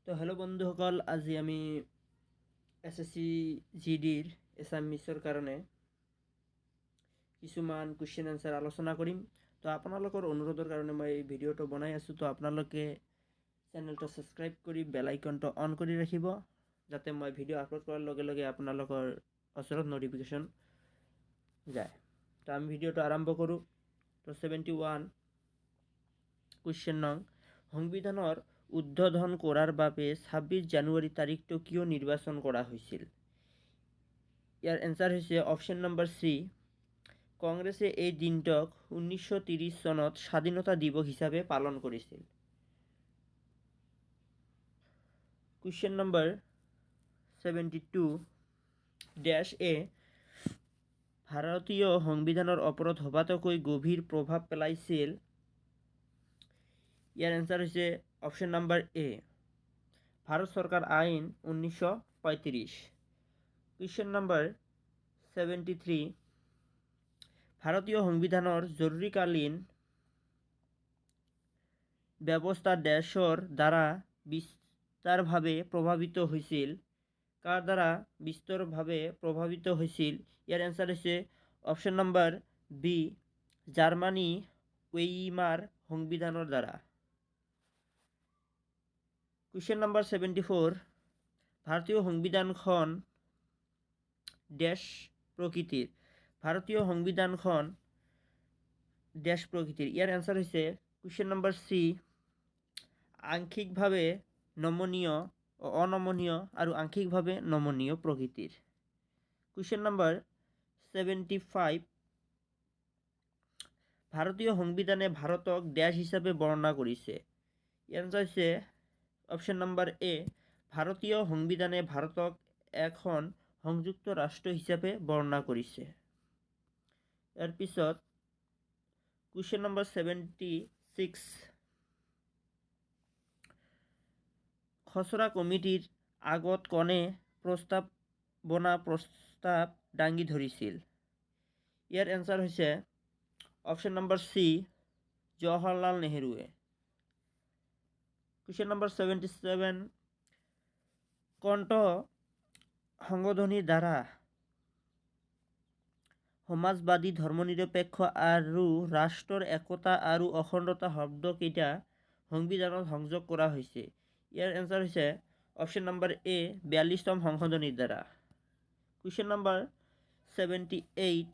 তো হেল্ল' বন্ধুসকল, আজি আমি SSC GDৰ এছামিছৰ কাৰণে কিছুমান কুৱেশ্যন এনচাৰ আলোচনা কৰিম। তো আপোনালোকৰ অনুৰোধৰ কাৰণে মই এই ভিডিঅ'টো বনাই আছোঁ। তো আপোনালোকে চেনেলটো ছাবস্ক্ৰাইব কৰি বেল আইকনটো অন কৰি ৰাখিব, যাতে মই ভিডিঅ' আপলোড কৰাৰ লগে লগে আপোনালোকৰ ওচৰত ন'টিফিকেশ্যন যায়। তো আমি ভিডিঅ'টো আৰম্ভ কৰোঁ। তো 71 কুৱেশ্যন নং, সংবিধানৰ উদ্বোধন কৰাৰ বাবে 26 জানুৱাৰী তাৰিখটো কিয় নিৰ্বাচন কৰা হৈছিল? ইয়াৰ এনচাৰ হৈছে অপশ্যন নম্বৰ চি। কংগ্ৰেছে এই দিনটোক 1930 চনত স্বাধীনতা দিৱস হিচাপে পালন কৰিছিল। কুৱেশ্যন নম্বৰ 72 -এ ভাৰতীয় সংবিধানৰ ওপৰত সবাতোকৈ গভীৰ প্ৰভাৱ পেলাইছিল। ইয়াৰ এনচাৰ হৈছে অপশ্যন নম্বৰ এ, ভাৰত চৰকাৰ আইন 1935। কুৱেশ্যন নম্বৰ 73 ভাৰতীয় সংবিধানৰ জৰুৰীকালীন ব্যৱস্থা দেশৰ দ্বাৰা বিস্তাৰভাৱে প্ৰভাৱিত হৈছিল। কাৰ দ্বাৰা বিস্তাৰভাৱে প্ৰভাৱিত হৈছিল? ইয়াৰ এনচাৰ হৈছে অপশ্যন নম্বৰ বি, জাৰ্মানী ৱেইমাৰ সংবিধানৰ দ্বাৰা। কুৱেশ্যন নম্বৰ 74 ভাৰতীয় সংবিধানখন দেশ প্ৰকৃতিৰ। ভাৰতীয় সংবিধানখন দেশ প্ৰকৃতিৰ। ইয়াৰ এনচাৰ হৈছে কুৱেশ্যন নম্বৰ চি, আংশিকভাৱে অনমনীয় আৰু আংশিকভাৱে নমনীয় প্ৰকৃতিৰ। কুৱেশ্যন নম্বৰ 75 ভাৰতীয় সংবিধানে ভাৰতক দেশ হিচাপে বৰ্ণনা কৰিছে। ইয়াৰ এনচাৰ হৈছে অপশ্যন নম্বৰ এ, ভাৰতীয় সংবিধানে ভাৰতক এখন সংযুক্ত ৰাষ্ট্ৰ হিচাপে বৰ্ণনা কৰিছে। ইয়াৰ পিছত কুৱেশ্যন নম্বৰ 76 খচৰা কমিটিৰ আগত কোনে প্ৰস্তাৱ দাঙি ধৰিছিল? ইয়াৰ এনচাৰ হৈছে অপশ্যন নম্বৰ চি, জৱাহৰলাল নেহৰুৱে। কুৱেশ্যন নম্বৰ 77 কণ্ঠ সংশোধনীৰ দ্বাৰা সমাজবাদী, ধৰ্মনিৰপেক্ষ আৰু ৰাষ্ট্ৰৰ একতা আৰু অখণ্ডতা শব্দকেইটা সংবিধানত সংযোগ কৰা হৈছে। ইয়াৰ এনচাৰ হৈছে অপশ্যন নম্বৰ এ, 42তম সংশোধনীৰ দ্বাৰা। কুৱেশ্যন নম্বৰ 78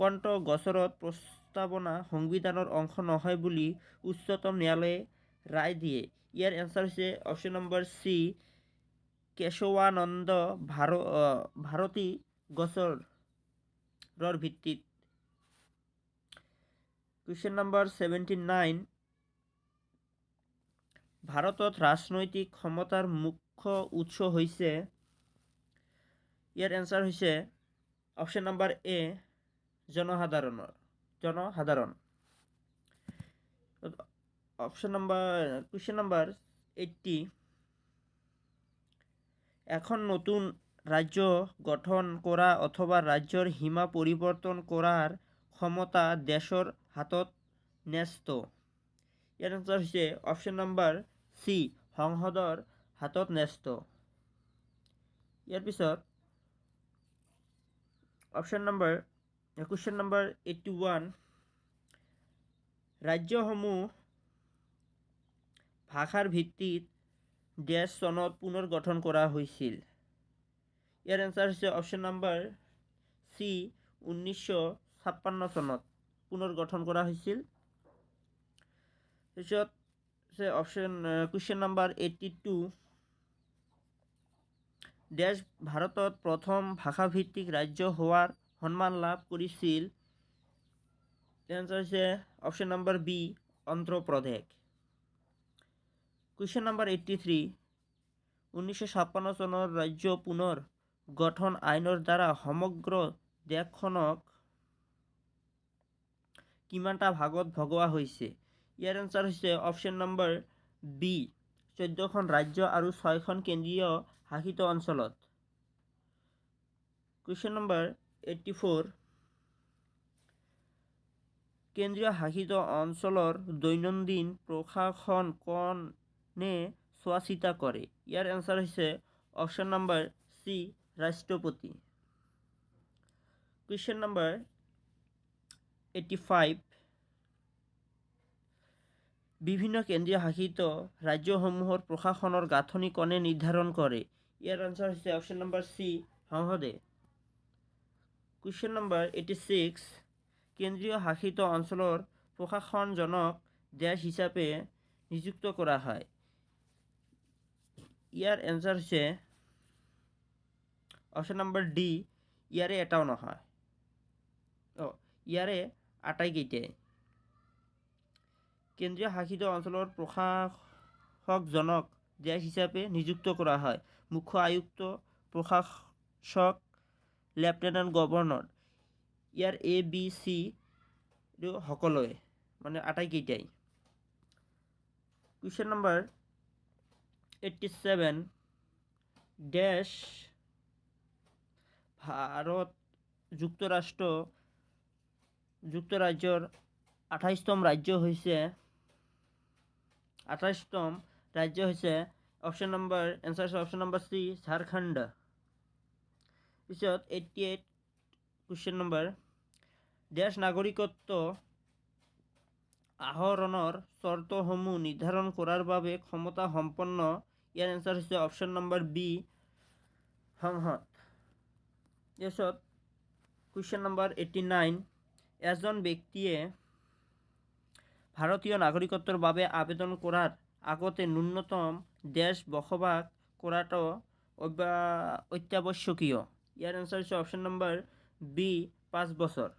কোনটো গোচৰত প্ৰস্তাৱনা সংবিধানৰ অংশ নহয় বুলি উচ্চতম ন্যায়ালয়ে ৰায় দিয়ে? ইয়াৰ এনচাৰ হৈছে option number C, Kesavananda Bharati গোচৰৰ ভিত্তিত। কুৱেশ্যন নম্বৰ 79 ভাৰতত ৰাজনৈতিক ক্ষমতাৰ মুখ্য উৎস হৈছে? ইয়াৰ এনচাৰ হৈছে অপশ্যন নম্বৰ এ, জনসাধাৰণ। কুৱেশ্যন নম্বৰ 80 এখন নতুন ৰাজ্য গঠন কৰা অথবা ৰাজ্যৰ সীমা পৰিৱৰ্তন কৰাৰ ক্ষমতা দেশৰ হাতত ন্যস্ত। ইয়াৰ এনচাৰ হৈছে অপশ্যন নম্বৰ চি, সংসদৰ হাতত ন্যস্ত। ইয়াৰ পিছত কুৱেশ্যন নম্বৰ 81 ৰাজ্যসমূহ ভাষাৰ ভিত্তিত দেশ চনত পুনৰ গঠন কৰা হৈছিল। ইয়াৰ এনচাৰ হৈছে অপশ্যন নম্বৰ চি, 1956 চনত পুনৰ গঠন কৰা হৈছিল। তাৰপিছত কুৱেশ্যন নম্বৰ 82 দেশ ভাৰতত প্ৰথম ভাষাভিত্তিক ৰাজ্য হোৱাৰ সন্মান লাভ কৰিছিল। এনচাৰ হৈছে option number B, Andhra Pradesh. Question number 83 1956 চনৰ ৰাজ্য পুনৰ গঠন আইনৰ দ্বাৰা সমগ্ৰ দেশখনক কিমানটা ভাগত ভগোৱা হৈছে? ইয়াৰ এনচাৰ হৈছে অপশ্যন নম্বৰ বি, 14খন ৰাজ্য আৰু 6খন কেন্দ্ৰীয় শাসিত অঞ্চলত। কুৱেশ্যন নম্বৰ 84 কেন্দ্ৰীয় শাসিত অঞ্চলৰ দৈনন্দিন প্ৰশাসন কোনে চোৱা চিতা কৰে? ইয়াৰ এনচাৰ হৈছে অপশ্যন নম্বৰ চি, ৰাষ্ট্ৰপতি। কুৱেশ্যন নম্বৰ 85, বিভিন্ন কেন্দ্ৰীয় শাসিত ৰাজ্যসমূহৰ প্ৰশাসনৰ গাঁথনি কোনে নিৰ্ধাৰণ কৰে? ইয়াৰ এনচাৰ হৈছে অপশ্যন নম্বৰ চি, সংসদে। কুৱেশ্যন নম্বৰ 86, কেন্দ্ৰীয় শাসিত অঞ্চলৰ প্ৰশাসনজনক দেশ হিচাপে নিযুক্ত কৰা হয়। ইয়াৰ এনচাৰ হৈছে অপশ্যন নম্বৰ ডি, ইয়াৰে এটাও নহয়। ইয়াৰে আটাইকেইটাই। কেন্দ্ৰীয় শাসিত অঞ্চলৰ প্ৰশাসকজনক দেশ হিচাপে নিযুক্ত কৰা হয়। মুখ্য আয়ুক্ত, প্ৰশাসক, লেফটেনেণ্ট গভৰ্ণৰ। ইয়াৰ এ, বি, চি সকলোৱে, মানে আটাইকেইটাই। কুৱেশ্যন নম্বৰ 87, দেশ ভাৰত যুক্তৰাজ্যৰ 28তম ৰাজ্য হৈছে অপশ্যন নম্বৰ এনচাৰ হৈছে অপশ্যন নম্বৰ চি, ঝাৰখণ্ড। পিছত 88 কুৱেশ্যন নম্বৰ, দেশ নাগৰিকত্ব আহৰণৰ চৰ্তসমূহ নিৰ্ধাৰণ কৰাৰ বাবে ক্ষমতা সম্পন্ন। ইয়াৰ এনচাৰ হৈছে অপশ্যন নম্বৰ বি, সংসদ। পিছত কুৱেশ্যন নম্বৰ 89, এজন ব্যক্তিয়ে ভাৰতীয় নাগৰিকত্বৰ বাবে আবেদন কৰাৰ আগতে ন্যূনতম দেশ বসবাস কৰাটো অত্যাৱশ্যকীয়। ইয়াৰ এনচাৰ হৈছে অপশ্যন নম্বৰ বি, 5 বছৰ।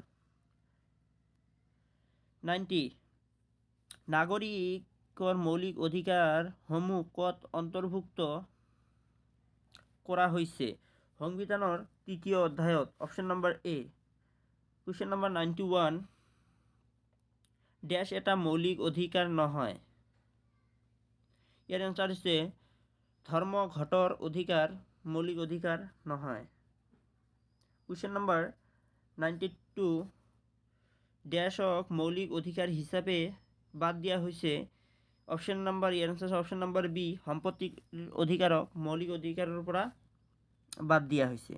90, নাগৰিকৰ মৌলিক অধিকাৰসমূহ ক'ত অন্তৰ্ভুক্ত কৰা হৈছে? সংবিধানৰ 3য় অধ্যায়ত। অপশ্যন নম্বৰ এ। কুৱেশ্যন নম্বৰ 91, দেশ এটা মৌলিক অধিকাৰ নহয়। ইয়াৰ এনচাৰ হৈছে ধৰ্মঘটৰ অধিকাৰ মৌলিক অধিকাৰ নহয়। কুৱেশ্যন নম্বৰ 92, দেশক মৌলিক অধিকাৰ হিচাপে বাদ দিয়া হৈছে। অপশ্যন নম্বৰ ইয়াৰ এনচাৰ অপশ্যন নম্বৰ বি, সম্পত্তিৰ অধিকাৰক মৌলিক অধিকাৰৰ পৰা বাদ দিয়া হৈছে।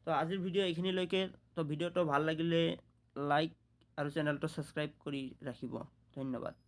তো আজিৰ ভিডিঅ' এইখিনিলৈকে। তো ভিডিঅ'টো ভাল লাগিলে লাইক আৰু চেনেলটো ছাবস্ক্ৰাইব কৰি ৰাখিব। ধন্যবাদ।